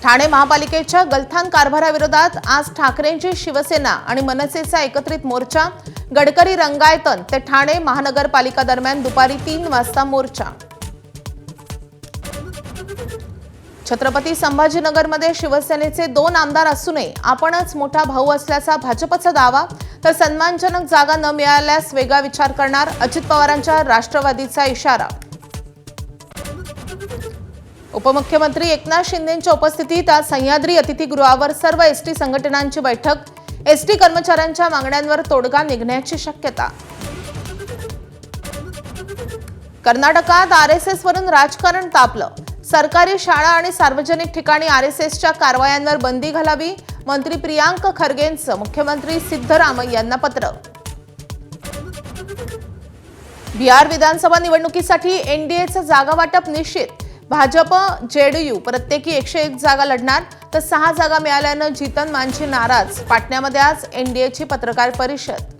ठाणे महापालिकेच्या गलथान कारभाराविरोधात आज ठाकरेंची शिवसेना आणि मनसेचा एकत्रित मोर्चा। गडकरी रंगायतन ते ठाणे महानगरपालिका दरम्यान दुपारी 3 वाजता मोर्चा। छत्रपती संभाजीनगरमध्ये शिवसेनेचे 2 आमदार असूनही आपणच मोठा भाऊ असल्याचा भाजपचा दावा, तर सन्मानजनक जागा न मिळाल्यास वेगळा विचार करणार, अजित पवारांच्या राष्ट्रवादीचा इशारा। उपमुख्यमंत्री एकनाथ शिंदेंच्या उपस्थितीत आज सह्याद्री अतिथीगृहावर सर्व एसटी संघटनांची बैठक। एसटी कर्मचाऱ्यांच्या मागण्यांवर तोडगा निघण्याची शक्यता। कर्नाटकात आरएसएस वरून राजकारण तापलं। सरकारी शाळा आणि सार्वजनिक ठिकाणी आरएसएसच्या कारवायांवर बंदी घालावी, मंत्री प्रियांक खरगेंचं मुख्यमंत्री सिद्धरामय्या यांना पत्र। बिहार विधानसभा निवडणुकीसाठी एनडीएचं जागा वाटप निश्चित। भाजप जेडीयू प्रत्येकी 101 जागा लढणार, तर 6 जागा मिळाल्यानं जीतन मांझी नाराज। पाटण्यामध्ये आज एनडीएची पत्रकार परिषद।